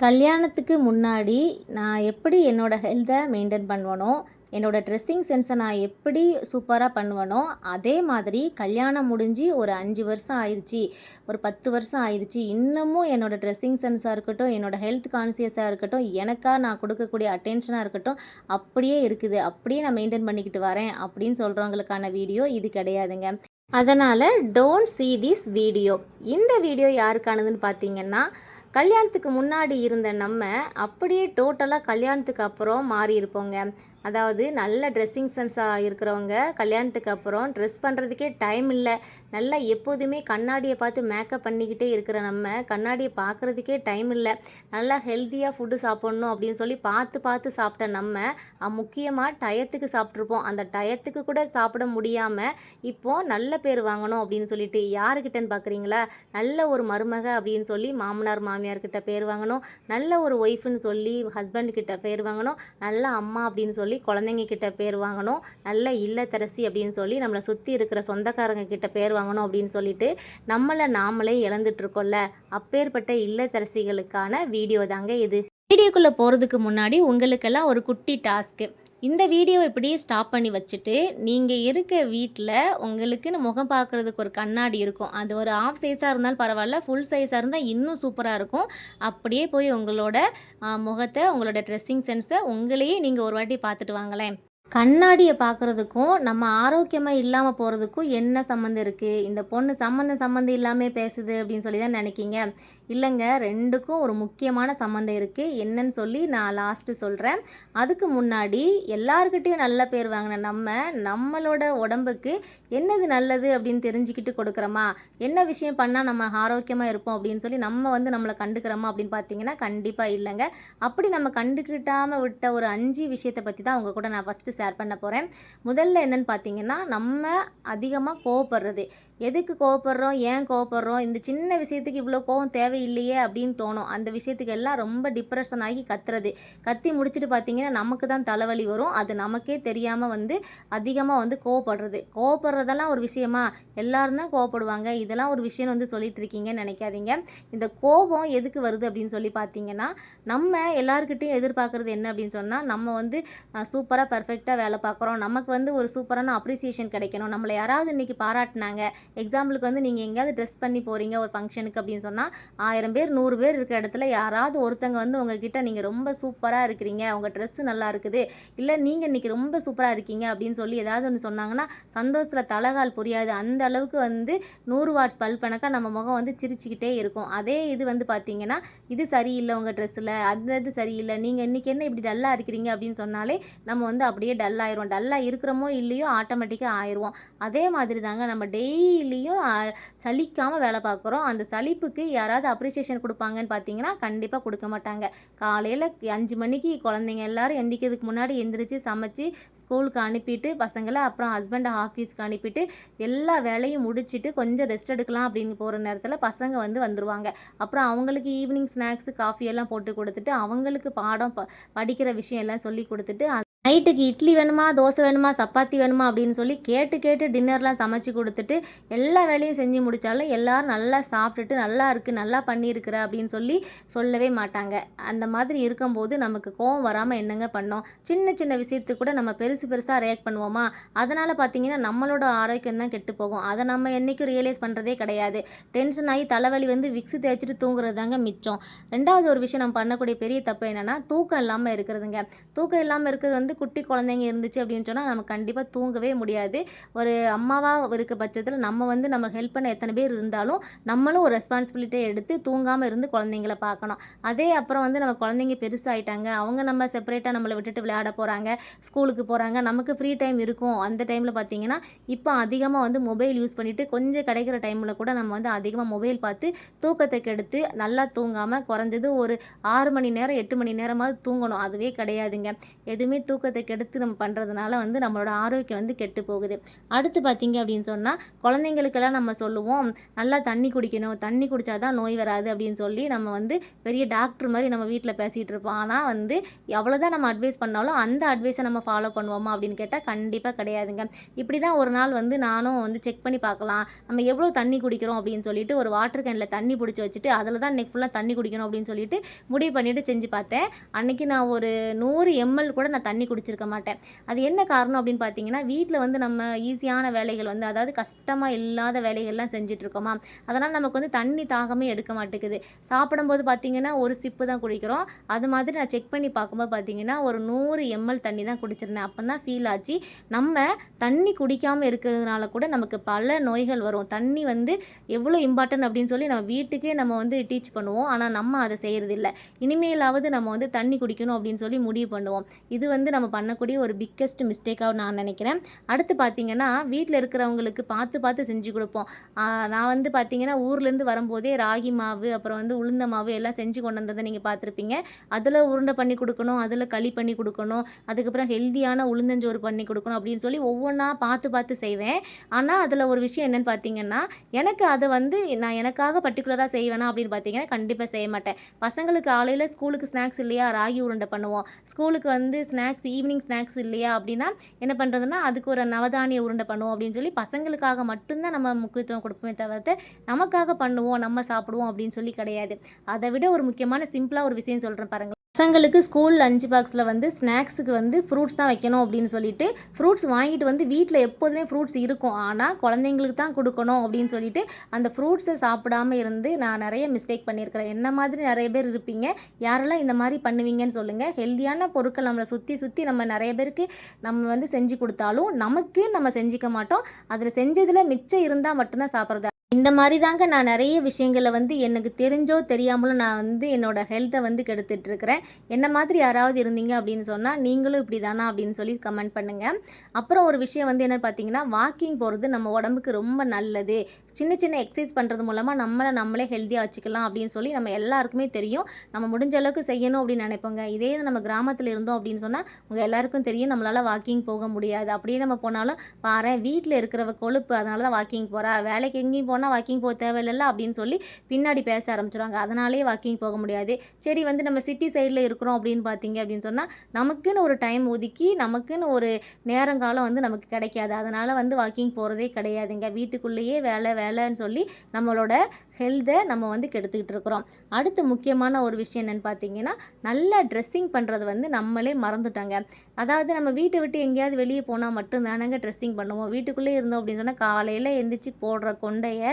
கல்யாணத்துக்கு முன்னாடி நான் எப்படி என்னோடய ஹெல்த்தை மெயின்டைன் பண்ணுவேனோ, என்னோடய ட்ரெஸ்ஸிங் சென்ஸை நான் எப்படி சூப்பராக பண்ணுவேனோ, அதே மாதிரி கல்யாணம் முடிஞ்சு ஒரு 5 வருஷம் ஆயிருச்சு, ஒரு 10 வருஷம் ஆயிருச்சு. இன்னமும் என்னோடய ட்ரெஸ்ஸிங் சென்ஸாக இருக்கட்டும், என்னோடய ஹெல்த் கான்ஷியஸாக இருக்கட்டும், எனக்கா நான் கொடுக்கக்கூடிய அட்டென்ஷனாக இருக்கட்டும், அப்படியே இருக்குது. அப்படியே நான் மெயின்டைன் பண்ணிக்கிட்டு வரேன் அப்படின்னு சொல்கிறவங்களுக்கான வீடியோ இது கிடையாதுங்க. அதனால் டோன்ட் see திஸ் வீடியோ. இந்த வீடியோ யாருக்கானதுன்னு பார்த்தீங்கன்னா, கல்யாணத்துக்கு முன்னாடி இருந்த நம்ம அப்படியே டோட்டலாக கல்யாணத்துக்கு அப்புறம் மாறி இருப்போங்க. அதாவது நல்ல ட்ரெஸ்ஸிங் சென்ஸாக இருக்கிறவங்க கல்யாணத்துக்கு அப்புறம் ட்ரெஸ் பண்ணுறதுக்கே டைம் இல்லை. நல்லா எப்போதுமே கண்ணாடியை பார்த்து மேக்கப் பண்ணிக்கிட்டே இருக்கிற நம்ம கண்ணாடியை பார்க்குறதுக்கே டைம் இல்லை. நல்லா ஹெல்த்தியாக ஃபுட்டு சாப்பிட்ணும் அப்படின்னு சொல்லி பார்த்து பார்த்து சாப்பிட்ட நம்ம முக்கியமாக டயத்துக்கு சாப்பிட்ருப்போம். அந்த டயத்துக்கு கூட சாப்பிட முடியாமல் இப்போது நல்ல பேர் வாங்கணும் அப்படின்னு சொல்லிட்டு யாருக்கிட்டன்னு பார்க்குறீங்களா? நல்ல ஒரு மருமக அப்படின்னு சொல்லி மாமனார் மாமியார்கிட்ட பேர் வாங்கணும், நல்ல ஒரு ஒய்ஃப்னு சொல்லி ஹஸ்பண்ட் பேர் வாங்கணும், நல்ல அம்மா அப்படின்னு சொல்லி குழந்தைங்க கிட்ட பேர் வாங்கணும், நல்ல இல்லத்தரசி அப்படின்னு சொல்லி நம்மளை சுற்றி இருக்கிற சொந்தக்காரங்க கிட்ட பேர் வாங்கணும் அப்படின்னு சொல்லிட்டு நம்மளை நாமளே இழந்துட்டுருக்கோம்ல. அப்பேற்பட்ட இல்லத்தரசிகளுக்கான வீடியோ தாங்க இது. வீடியோக்குள்ளே போகிறதுக்கு முன்னாடி உங்களுக்கெல்லாம் ஒரு குட்டி டாஸ்க்கு. இந்த வீடியோவை இப்படியே ஸ்டாப் பண்ணி வச்சுட்டு, நீங்கள் இருக்க வீட்டில் உங்களுக்குன்னு முகம் பார்க்குறதுக்கு ஒரு கண்ணாடி இருக்கும். அது ஒரு ஆஃப் சைஸாக இருந்தாலும் பரவாயில்ல, ஃபுல் சைஸாக இருந்தால் இன்னும் சூப்பராக இருக்கும். அப்படியே போய் உங்களோட முகத்தை, உங்களோட ட்ரெஸ்ஸிங் சென்ஸை உங்களையே நீங்கள் ஒரு வாட்டி பார்த்துட்டு வாங்களேன். கண்ணாடியை பார்க்குறதுக்கும் நம்ம ஆரோக்கியமாக இல்லாமல் போகிறதுக்கும் என்ன சம்மந்தம் இருக்குது? இந்த பொண்ணு சம்மந்தம் இல்லாமல் பேசுது அப்படின்னு சொல்லி தான் நினைக்கிங்க. இல்லைங்க, ரெண்டுக்கும் ஒரு முக்கியமான சம்மந்தம் இருக்குது. என்னன்னு சொல்லி நான் லாஸ்ட்டு சொல்கிறேன். அதுக்கு முன்னாடி எல்லாருக்கிட்டையும் நல்ல பேர் வாங்கின நம்மளோட உடம்புக்கு என்னது நல்லது அப்படின்னு தெரிஞ்சுக்கிட்டு கொடுக்குறோமா? என்ன விஷயம் பண்ணால் நம்ம ஆரோக்கியமாக இருப்போம் அப்படின்னு சொல்லி நம்மளை கண்டுக்கிறோமா அப்படின்னு பார்த்தீங்கன்னா கண்டிப்பாக இல்லைங்க. அப்படி நம்ம கண்டுக்கிட்டாமல் விட்ட ஒரு 5 விஷயத்தை பற்றி தான் அவங்க கூட நான் ஃபஸ்ட்டு ஷேர் பண்ண போகிறேன். முதல்ல என்னன்னு பார்த்தீங்கன்னா, நம்ம அதிகமாக கோவப்படுறது. எதுக்கு கோவப்படுறோம், ஏன் கோவப்படுறோம், இந்த சின்ன விஷயத்துக்கு இவ்வளோ கோவம் தேவையில்லையே அப்படின்னு தோணும். அந்த விஷயத்துக்கு எல்லாம் ரொம்ப டிப்ரெஷன் ஆகி கத்தி முடிச்சுட்டு பார்த்தீங்கன்னா நமக்கு தான் தலைவலி வரும். அது நமக்கே தெரியாமல் அதிகமாக கோவப்படுறதெல்லாம் ஒரு விஷயமா? எல்லாரும் தான் கோவப்படுவாங்க, இதெல்லாம் ஒரு விஷயம் சொல்லிட்டு இருக்கீங்கன்னு நினைக்காதீங்க. இந்த கோபம் எதுக்கு வருது அப்படின்னு சொல்லி பார்த்தீங்கன்னா, நம்ம எல்லாருக்கிட்டையும் எதிர்பார்க்குறது என்ன அப்படின்னு சொன்னால், நம்ம சூப்பராக பர்ஃபெக்டாக வேலை பார்க்குறோம், நமக்கு ஒரு சூப்பரான அப்ரிசியேஷன் கிடைக்கணும், நம்மளை யாராவது இன்றைக்கி பாராட்டினாங்க. எக்ஸாம்பிளுக்கு நீங்கள் எங்கேயாவது ட்ரெஸ் பண்ணி போகிறீங்க ஒரு ஃபங்க்ஷனுக்கு அப்படின்னு சொன்னால், 1000 பேர் 100 பேர் இருக்கிற இடத்துல யாராவது ஒருத்தங்க உங்ககிட்ட நீங்கள் ரொம்ப சூப்பராக இருக்கிறீங்க, உங்கள் ட்ரெஸ்ஸு நல்லா இருக்குது, இல்லை நீங்கள் இன்றைக்கி ரொம்ப சூப்பராக இருக்கீங்க அப்படின்னு சொல்லி ஏதாவது ஒன்று சொன்னாங்கன்னா சந்தோஷத்தில் தலகால் புரியாது. அந்த அளவுக்கு 100 வாட்ஸ் பல்ப் கணக்காக நம்ம முகம் சிரிச்சுக்கிட்டே இருக்கும். அதே இது பார்த்தீங்கன்னா, இது சரியில்லை உங்கள் ட்ரெஸ்ஸில், அந்த இது சரியில்லை, நீங்கள் இன்றைக்கி என்ன இப்படி டல்லாக இருக்கிறீங்க அப்படின்னு சொன்னாலே நம்ம அப்படியே டல்லாகிரும். டல்லாக இருக்கிறோமோ இல்லையோ ஆட்டோமேட்டிக்காக ஆயிடுவோம். அதே மாதிரி தாங்க நம்ம டெய்லியும் சலிக்காமல் வேலை பார்க்குறோம். அந்த சலிப்புக்கு யாராவது அப்ரிசியேஷன் கொடுப்பாங்கன்னு பார்த்தீங்கன்னா கண்டிப்பாக கொடுக்க மாட்டாங்க. காலையில் 5 மணிக்கு குழந்தைங்க எல்லோரும் எந்திரிக்கிறதுக்கு முன்னாடி எந்திரிச்சு சமைச்சு ஸ்கூலுக்கு அனுப்பிட்டு பசங்களை, அப்புறம் ஹஸ்பண்டை ஆஃபீஸ்க்கு அனுப்பிட்டு எல்லா வேலையும் முடிச்சுட்டு கொஞ்சம் ரெஸ்ட் எடுக்கலாம் அப்படின்னு போகிற நேரத்தில் பசங்க வந்துடுவாங்க. அப்புறம் அவங்களுக்கு ஈவினிங் ஸ்நாக்ஸு காஃபி எல்லாம் போட்டு கொடுத்துட்டு அவங்களுக்கு பாடம் படிக்கிற விஷயம் எல்லாம் சொல்லி கொடுத்துட்டு நைட்டுக்கு இட்லி வேணுமா, தோசை வேணுமா, சப்பாத்தி வேணுமா அப்படின்னு சொல்லி கேட்டு டின்னர்லாம் சமைச்சு கொடுத்துட்டு எல்லா வேலையும் செஞ்சு முடித்தாலும் எல்லோரும் நல்லா சாப்பிட்டுட்டு நல்லா இருக்குது, நல்லா பண்ணியிருக்கிற அப்படின்னு சொல்லவே மாட்டாங்க. அந்த மாதிரி இருக்கும்போது நமக்கு கோவம் வராமல் என்னங்க பண்ணோம்? சின்ன விஷயத்துக்கு கூட நம்ம பெருசாக ரியாக்ட் பண்ணுவோமா? அதனால் பார்த்தீங்கன்னா நம்மளோட ஆரோக்கியம் தான் கெட்டு போகும். அதை நம்ம என்றைக்கும் ரியலைஸ் பண்ணுறதே கிடையாது. டென்ஷன் ஆகி தலைவலி விக்ஸு தேய்ச்சிட்டு தூங்குறது தாங்க மிச்சம். ரெண்டாவது ஒரு விஷயம் நம்ம பண்ணக்கூடிய பெரிய தப்பு என்னென்னா, தூக்கம் இல்லாமல் இருக்கிறதுங்க. தூக்கம் இல்லாமல் இருக்கிறது குட்டி குழந்தைங்க இருந்துச்சு அப்படின்னு சொன்னால் நம்ம கண்டிப்பாக தூங்கவே முடியாது. ஒரு அம்மாவாக இருக்க பட்சத்தில் நம்ம ஹெல்ப் பண்ண எத்தனை பேர் இருந்தாலும் நம்மளும் ஒரு ரெஸ்பான்சிபிலிட்டியை எடுத்து தூங்காமல் இருந்து குழந்தைங்கள பார்க்கணும். அதே அப்புறம் நம்ம குழந்தைங்க பெருசாகிட்டாங்க, அவங்க நம்ம செப்பரேட்டாக நம்மளை விட்டுட்டு விளையாட போகிறாங்க, ஸ்கூலுக்கு போகிறாங்க, நமக்கு ஃப்ரீ டைம் இருக்கும். அந்த டைமில் பார்த்தீங்கன்னா இப்போ அதிகமாக மொபைல் யூஸ் பண்ணிவிட்டு கொஞ்சம் கிடைக்கிற டைமில் கூட நம்ம அதிகமாக மொபைல் பார்த்து தூக்கத்தை கெடுத்து நல்லா தூங்காமல் குறைஞ்சது ஒரு 6 மணி நேரம் 8 மணி நேரமாவது தூங்கணும். அதுவே கிடையாதுங்க. எதுவுமே தூக்கத்தை கெடுத்து நம்ம பண்ணுறதுனால வந்து நம்மளோட ஆரோக்கியம் வந்து கெட்டு போகுது. அடுத்து பார்த்தீங்க அப்படின்னு சொன்னால், குழந்தைங்களுக்கெல்லாம் நம்ம சொல்லுவோம், நல்லா தண்ணி குடிக்கணும், தண்ணி குடித்தா தான் நோய் வராது அப்படின்னு சொல்லி நம்ம வந்து பெரிய டாக்டர் மாதிரி நம்ம வீட்டில் பேசிகிட்டு இருப்போம். ஆனால் வந்து எவ்வளோதான் நம்ம அட்வைஸ் பண்ணாலும் அந்த அட்வைஸை நம்ம ஃபாலோ பண்ணுவோமா அப்படின்னு கேட்டால் கண்டிப்பாக கிடையாதுங்க. இப்படி தான் ஒரு நாள் வந்து நானும் வந்து செக் பண்ணி பார்க்கலாம், நம்ம எவ்வளோ தண்ணி குடிக்கிறோம் அப்படின்னு சொல்லிட்டு ஒரு வாட்டர் கேனில் தண்ணி பிடிச்சி வச்சுட்டு அதில் தான் இன்னைக்கு ஃபுல்லாக தண்ணி குடிக்கணும் அப்படின்னு சொல்லிட்டு முடிவு பண்ணிவிட்டு செஞ்சு பார்த்தேன். அன்றைக்கி நான் ஒரு 100 எம்எல் கூட நான் தண்ணி குடிச்சிருக்க மாட்டேன். அது என்ன காரணம் அப்படின்னு பார்த்தீங்கன்னா, வீட்டில் வந்து நம்ம ஈஸியான வேலைகள் வந்து அதாவது கஷ்டமாக இல்லாத வேலைகள்லாம் செஞ்சிட்ருக்கோமா, அதனால் நமக்கு வந்து தண்ணி தாகமே எடுக்க மாட்டேங்குது. சாப்பிடும்போது பார்த்தீங்கன்னா ஒரு சிப்பு தான் குடிக்கிறோம். அது மாதிரி நான் செக் பண்ணி பார்க்கும்போது பார்த்தீங்கன்னா ஒரு 100 எம்எல் தண்ணி தான் குடிச்சிருந்தேன். அப்போ தான் ஃபீல் ஆச்சு, நம்ம தண்ணி குடிக்காமல் இருக்கிறதுனால கூட நமக்கு பல நோய்கள் வரும். தண்ணி வந்து எவ்வளோ இம்பார்ட்டன்ட் அப்படின்னு சொல்லி நம்ம வீட்டுக்கே நம்ம வந்து டீச் பண்ணுவோம். ஆனால் நம்ம அதை செய்கிறதில்ல. இனிமேலாவது நம்ம வந்து தண்ணி குடிக்கணும் அப்படின்னு சொல்லி முடிவு பண்ணுவோம். இது வந்து நம்ம பண்ணக்கூடிய ஒரு பிக்கெஸ்ட் மிஸ்டேக்காக நான் நினைக்கிறேன். அடுத்து பார்த்தீங்கன்னா, வீட்டில் இருக்கிறவங்களுக்கு பார்த்து பார்த்து செஞ்சு கொடுப்போம். நான் வந்து பார்த்தீங்கன்னா ஊர்லேருந்து வரும்போதே ராகி மாவு, அப்புறம் வந்து உளுந்த மாவு எல்லாம் செஞ்சு கொண்டு வந்ததை நீங்கள் பார்த்துருப்பீங்க. அதில் உருண்டை பண்ணி கொடுக்கணும், அதில் களி பண்ணி கொடுக்கணும், அதுக்கப்புறம் ஹெல்த்தியான உளுந்தஞ்சோறு பண்ணி கொடுக்கணும் அப்படின்னு சொல்லி ஒவ்வொன்றா பார்த்து பார்த்து செய்வேன். ஆனால் அதில் ஒரு விஷயம் என்னென்னு பார்த்தீங்கன்னா, எனக்கு அதை வந்து நான் எனக்காக பர்ட்டிகுலராக செய்வேனா அப்படின்னு பார்த்தீங்கன்னா கண்டிப்பாக செய்ய மாட்டேன். பசங்களுக்கு காலையில் ஸ்கூலுக்கு ஸ்நாக்ஸ் இல்லையா, ராகி உருண்டை பண்ணுவோம். ஸ்கூலுக்கு வந்து ஸ்நாக்ஸ் ஈவினிங் ஸ்நாக்ஸ் இல்லையா அப்படின்னா என்ன பண்ணுறதுன்னா, அதுக்கு ஒரு நவதானிய உருண்டை பண்ணுவோம் அப்படின்னு சொல்லி பசங்களுக்காக மட்டும்தான் நம்ம முக்கியத்துவம் கொடுப்போமே தவிர்த்து நமக்காக பண்ணுவோம், நம்ம சாப்பிடுவோம் அப்படின்னு சொல்லி கிடையாது. அதை விட ஒரு முக்கியமான சிம்பிளாக ஒரு விஷயம் சொல்கிறேன் பாருங்கள். பசங்களுக்கு ஸ்கூல் லஞ்ச் பாக்ஸில் வந்து ஸ்நாக்ஸுக்கு வந்து ஃப்ரூட்ஸ் தான் வைக்கணும் அப்படின்னு சொல்லிட்டு ஃப்ரூட்ஸ் வாங்கிட்டு வந்து வீட்டில் எப்போதுமே ஃப்ரூட்ஸ் இருக்கும். ஆனால் குழந்தைங்களுக்கு தான் கொடுக்கணும் அப்படின்னு சொல்லிட்டு அந்த ஃப்ரூட்ஸை சாப்பிடாம இருந்து நான் நிறைய மிஸ்டேக் பண்ணியிருக்கிறேன். என்ன மாதிரி நிறைய பேர் இருப்பீங்க. யாரெல்லாம் இந்த மாதிரி பண்ணுவீங்கன்னு சொல்லுங்கள். ஹெல்த்தியான பொருட்கள் நம்மளை சுற்றி சுற்றி நம்ம நிறைய பேருக்கு நம்ம வந்து செஞ்சு கொடுத்தாலும் நமக்கு நம்ம செஞ்சுக்க மாட்டோம். அதில் செஞ்சதில் மிச்சம் இருந்தால் மட்டும்தான் சாப்பிட்றது. இந்த மாதிரி தாங்க நான் நிறைய விஷயங்களை வந்து எனக்கு தெரிஞ்சோ தெரியாமலோ நான் வந்து என்னோடய ஹெல்த்தை வந்து கெடுத்துட்ருக்கிறேன். என்ன மாதிரி யாராவது இருந்தீங்க அப்படின்னு சொன்னால் நீங்களும் இப்படி தானா அப்படின்னு சொல்லி கமெண்ட் பண்ணுங்கள். அப்புறம் ஒரு விஷயம் வந்து என்னென்னு பார்த்தீங்கன்னா, வாக்கிங் போகிறது நம்ம உடம்புக்கு ரொம்ப நல்லது. சின்ன சின்ன எக்ஸசைஸ் பண்ணுறது மூலமாக நம்மளே ஹெல்த்தியாக வச்சுக்கலாம் அப்படின்னு சொல்லி நம்ம எல்லாருக்குமே தெரியும். நம்ம முடிஞ்ச அளவுக்கு செய்யணும் அப்படின்னு நினைப்போங்க. இதே இது நம்ம கிராமத்தில் இருந்தோம் அப்படின்னு சொன்னால் உங்கள் எல்லாருக்கும் தெரியும், நம்மளால் வாக்கிங் போக முடியாது. அப்படியே நம்ம போனாலும் பாரேன் வீட்டில் இருக்கிறவ கொழுப்பு, அதனால தான் வாக்கிங் போகிறா, வேலைக்கு எங்கேயும் போனால் வாக்கிங் போக தேவையில்லை அப்படின்னு சொல்லி பின்னாடி பேச ஆரம்பிச்சிடுவாங்க. அதனாலே வாக்கிங் போக முடியாது. சரி வந்து நம்ம சிட்டி சைடில் இருக்கிறோம் அப்படின்னு பார்த்தீங்க அப்படின்னு சொன்னால் நமக்குன்னு ஒரு டைம் ஒதுக்கி நமக்குன்னு ஒரு நேரங்காலம் வந்து நமக்கு கிடைக்காது. அதனால் வந்து வாக்கிங் போகிறதே கிடையாதுங்க. வீட்டுக்குள்ளேயே வேலைன்னு சொல்லி நம்மளோட ஹெல்த்தை நம்ம வந்து கெடுத்துக்கிட்டு இருக்கிறோம். அடுத்து முக்கியமான ஒரு விஷயம் என்னென்னு பார்த்தீங்கன்னா, நல்லா ட்ரெஸ்ஸிங் பண்ணுறது வந்து நம்மளே மறந்துட்டோங்க. அதாவது நம்ம வீட்டை விட்டு எங்கேயாவது வெளியே போனால் மட்டும்தானங்க ட்ரெஸ்ஸிங் பண்ணுவோம். வீட்டுக்குள்ளே இருந்தோம் அப்படின்னு சொன்னால் காலையில் எந்திரிச்சு போடுற கொண்டையை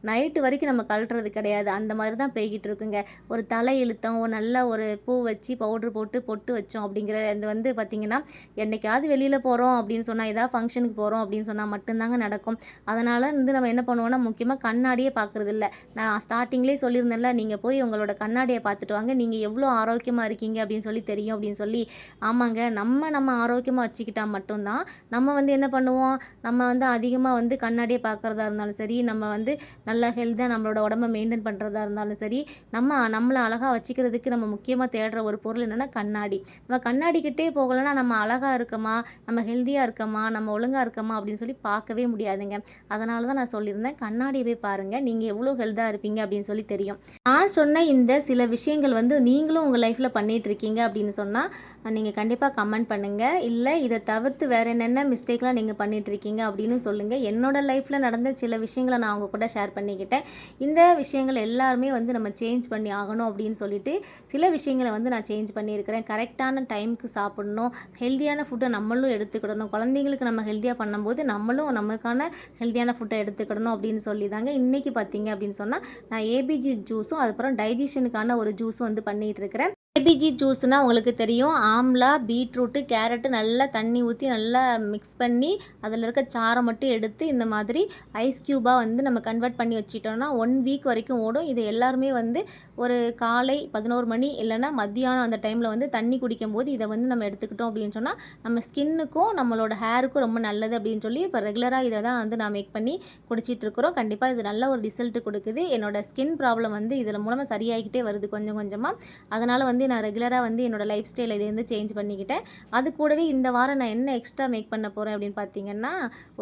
நைட்டு வரைக்கும் நம்ம கழட்டுறது கிடையாது. அந்த மாதிரி தான் போய்கிட்டு இருக்குங்க. ஒரு தலை இழுத்தோம், நல்ல ஒரு பூ வச்சு பவுட்ரு போட்டு பொட்டு வச்சோம் அப்படிங்கிற இது வந்து பார்த்திங்கன்னா, என்றைக்காவது வெளியில் போகிறோம் அப்படின்னு சொன்னால், ஏதாவது ஃபங்க்ஷனுக்கு போகிறோம் அப்படின்னு சொன்னால் மட்டும்தாங்க நடக்கும். அதனால் வந்து நம்ம என்ன பண்ணுவோம்னா, முக்கியமாக கண்ணாடியே பார்க்குறதில்ல. நான் ஸ்டார்டிங்லேயே சொல்லியிருந்தேன்ல, நீங்கள் போய் உங்களோட கண்ணாடியை பார்த்துட்டு வாங்க, நீங்கள் எவ்வளோ ஆரோக்கியமாக இருக்கீங்க அப்படின்னு சொல்லி தெரியும் அப்படின்னு சொல்லி. ஆமாங்க, நம்ம ஆரோக்கியமாக வச்சுக்கிட்டா மட்டும்தான் நம்ம வந்து என்ன பண்ணுவோம், நம்ம வந்து அதிகமாக வந்து கண்ணாடியை பார்க்குறதா இருந்தாலும் சரி, நம்ம வந்து நல்ல ஹெல்த்தாக நம்மளோட உடம்பை மெயின்டைன் பண்ணுறதா இருந்தாலும் சரி, நம்மளை அழகாக வச்சுக்கிறதுக்கு நம்ம முக்கியமாக தேடுற ஒரு பொருள் என்னென்னா கண்ணாடி. நம்ம கண்ணாடிக்கிட்டே போகலைன்னா நம்ம அழகாக இருக்கமா, நம்ம ஹெல்த்தியாக இருக்கமா, நம்ம ஒழுங்காக இருக்கமா அப்படின்னு சொல்லி பார்க்கவே முடியாதுங்க. அதனால தான் நான் சொல்லியிருந்தேன், கண்ணாடியை போய் பாருங்கள், நீங்கள் எவ்வளோ ஹெல்த்தாக இருப்பீங்க அப்படின்னு சொல்லி தெரியும். நான் சொன்ன இந்த சில விஷயங்கள் வந்து நீங்களும் உங்கள் லைஃப்பில் பண்ணிகிட்ருக்கீங்க அப்படின்னு சொன்னால் நீங்கள் கண்டிப்பாக கமெண்ட் பண்ணுங்கள். இல்லை இதை தவிர்த்து வேறு என்னென்ன மிஸ்டேக்லாம் நீங்கள் பண்ணிகிட்ருக்கீங்க அப்படின்னு சொல்லுங்கள். என்னோடய லைஃப்பில் நடந்த சில விஷயங்களை நான் அவங்க கூட ஷேர் பண்ணிக்கிட்டேன். இந்த விஷயங்கள் எல்லாருமே வந்து நம்ம சேஞ்ச் பண்ணி ஆகணும் அப்படின்னு சொல்லிட்டு சில விஷயங்களை வந்து நான் சேஞ்ச் பண்ணியிருக்கிறேன். கரெக்டான டைமுக்கு சாப்பிடணும், ஹெல்த்தியான ஃபுட்டை நம்மளும் எடுத்துக்கிடணும். குழந்தைங்களுக்கு நம்ம ஹெல்த்தியாக பண்ணும்போது நம்மளும் நமக்கான ஹெல்த்தியான ஃபுட்டை எடுத்துக்கிடணும் அப்படின்னு சொல்லி தாங்க இன்றைக்கி பார்த்தீங்க அப்படின்னு சொன்னால் நான் ஏபிஜி ஜூஸும் அதுக்கப்புறம் டைஜஷனுக்கான ஒரு ஜூஸும் வந்து பண்ணிகிட்டு இருக்கிறேன். ஏபிஜி ஜூஸ்னால் உங்களுக்கு தெரியும், ஆம்லா, பீட்ரூட்டு, கேரட்டு நல்லா தண்ணி ஊற்றி நல்லா மிக்ஸ் பண்ணி அதில் இருக்க சாறை மட்டும் எடுத்து இந்த மாதிரி ஐஸ் க்யூபாக வந்து நம்ம கன்வெர்ட் பண்ணி வச்சுட்டோம்னா 1 வீக் வரைக்கும் ஓடும். இது எல்லாருமே வந்து ஒரு காலை 11 மணி இல்லைன்னா மத்தியானம் அந்த டைமில் வந்து தண்ணி குடிக்கும்போது இதை வந்து நம்ம எடுத்துக்கிட்டோம் அப்படின்னு சொன்னால் நம்ம ஸ்கின்னுக்கும் நம்மளோட ஹேருக்கும் ரொம்ப நல்லது அப்படின்னு சொல்லி இப்போ ரெகுலராக இதை தான் வந்து நான் மேக் பண்ணி குடிச்சிட்ருக்குறோம். கண்டிப்பாக இது நல்ல ஒரு ரிசல்ட்டு கொடுக்குது. என்னோடய ஸ்கின் ப்ராப்ளம் வந்து இதில் மூலமாக சரியாகிக்கிட்டே வருது கொஞ்சம் கொஞ்சமாக. அதனால் வந்து நான் ரெகுலராக வந்து என்னோட லைஃப் ஸ்டைல் இது வந்து சேஞ்ச் பண்ணிக்கிட்டேன். அது கூடவே இந்த வாரம் நான் என்ன எக்ஸ்ட்ரா மேக் பண்ண போகிறேன் அப்படின்னு பார்த்தீங்கன்னா,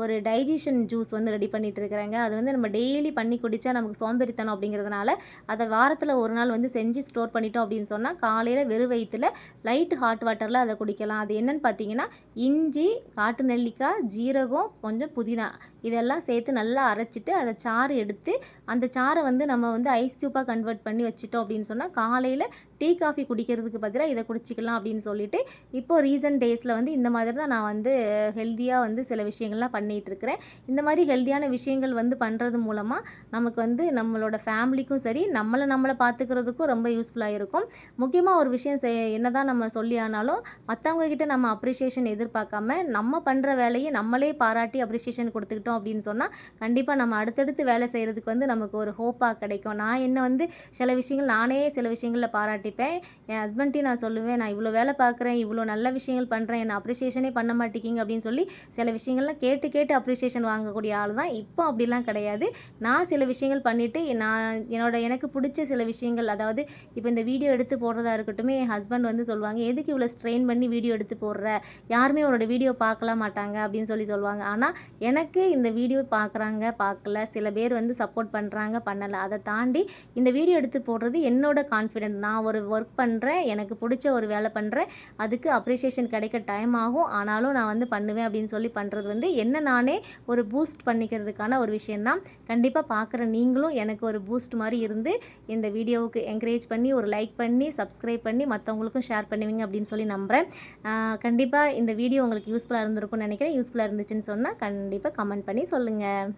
ஒரு டைஜஷன் ஜூஸ் வந்து ரெடி பண்ணிட்டு இருக்கிறேங்க. அது வந்து நம்ம டெய்லி பண்ணி குடித்தா நமக்கு சோம்பேறித்தனம் அப்படிங்கிறதுனால அதை வாரத்தில் ஒரு நாள் வந்து செஞ்சு ஸ்டோர் பண்ணிட்டோம் அப்படின்னு சொன்னால் காலையில் வெறும் வயிற்றுல லைட் ஹாட் வாட்டரில் அதை குடிக்கலாம். அது என்னன்னு பார்த்தீங்கன்னா, இஞ்சி, காட்டு நெல்லிக்காய், ஜீரகம், கொஞ்சம் புதினா இதெல்லாம் சேர்த்து நல்லா அரைச்சிட்டு அதை சாறு எடுத்து அந்த சாறை வந்து நம்ம வந்து ஐஸ் க்யூப்பாக கன்வெர்ட் பண்ணி வச்சுட்டோம் அப்படின்னு சொன்னால் காலையில் டீ காஃபி குடிக்கிறதுக்கு பதிலாக இதை குடிச்சிக்கலாம் அப்படின்னு சொல்லிட்டு இப்போது ரீசன்ட் டேஸில் வந்து இந்த மாதிரி தான் நான் வந்து ஹெல்த்தியாக வந்து சில விஷயங்கள்லாம் பண்ணிகிட்டு இருக்கிறேன். இந்த மாதிரி ஹெல்த்தியான விஷயங்கள் வந்து பண்ணுறது மூலமாக நமக்கு வந்து நம்மளோட ஃபேமிலிக்கும் சரி நம்மளை பார்த்துக்கிறதுக்கும் ரொம்ப யூஸ்ஃபுல்லாக இருக்கும். முக்கியமாக ஒரு விஷயம் என்னதான் நம்ம சொல்லி ஆனாலும் மற்றவங்க கிட்ட நம்ம அப்ரிஷியேஷன் எதிர்பார்க்காம நம்ம பண்ணுற வேலையை நம்மளே பாராட்டி அப்ரிஷியேஷன் கொடுத்துக்கிட்டோம் அப்படின்னு சொன்னால் கண்டிப்பாக நம்ம அடுத்தடுத்து வேலை செய்கிறதுக்கு வந்து நமக்கு ஒரு ஹோப்பாக கிடைக்கும். நான் என்ன வந்து சில விஷயங்கள் நானே சில விஷயங்களில் பாராட்டிப்பேன். என் ஹஸ்பண்ட்டையும் நான் சொல்லுவேன், நான் இவ்வளோ வேலை பார்க்குறேன், இவ்வளோ நல்ல விஷயங்கள் பண்ணுறேன், என்னை அப்ரிஷியேஷனே பண்ண மாட்டேங்கிங்க அப்படின்னு சொல்லி சில விஷயங்கள்லாம் கேட்டு கேட்டு அப்ரிஷியேஷன் வாங்கக்கூடிய ஆள் தான். இப்போ அப்படிலாம் கிடையாது. நான் சில விஷயங்கள் பண்ணிவிட்டு எனக்கு பிடிச்ச சில விஷயங்கள், அதாவது இப்போ இந்த வீடியோ எடுத்து போடுறதா இருக்கட்டும், என் ஹஸ்பண்ட் வந்து சொல்லுவாங்க, எதுக்கு இவ்வளோ ஸ்ட்ரெயின் பண்ணி வீடியோ எடுத்து போடுற, யாருமே உன்னோட வீடியோ பார்க்கலாம் மாட்டாங்க அப்படின்னு சொல்லுவாங்க. ஆனால் எனக்கு இந்த வீடியோ பார்க்குறாங்க பார்க்கல, சில பேர் வந்து சப்போர்ட் பண்ணுறாங்க பண்ணலை, அதை தாண்டி இந்த வீடியோ எடுத்து போடுறது என்னோட கான்ஃபிடென்ட். நான் ஒரு ஒர்க் பண்ணுறேன், எனக்கு பிடிச்ச ஒரு வேலை பண்ணுறேன், அதுக்கு அப்ரிஷியேஷன் கிடைக்க டைம் ஆகும், ஆனாலும் நான் வந்து பண்ணுவேன் அப்படின்னு சொல்லி பண்ணுறது வந்து என்ன நானே ஒரு பூஸ்ட் பண்ணிக்கிறதுக்கான ஒரு விஷயந்தான். கண்டிப்பாக பார்க்குற நீங்களும் எனக்கு ஒரு பூஸ்ட் மாதிரி இருந்து இந்த வீடியோவுக்கு என்கரேஜ் பண்ணி ஒரு லைக் பண்ணி சப்ஸ்கிரைப் பண்ணி மற்றவங்களுக்கும் ஷேர் பண்ணுவீங்க அப்படின்னு சொல்லி நம்புகிறேன். கண்டிப்பாக இந்த வீடியோ உங்களுக்கு யூஸ்ஃபுல்லாக இருந்திருக்கும்னு நினைக்கிறேன். யூஸ்ஃபுல்லாக இருந்துச்சுன்னு சொன்னால் கண்டிப்பாக கமெண்ட் பண்ணி சொல்லுங்கள்.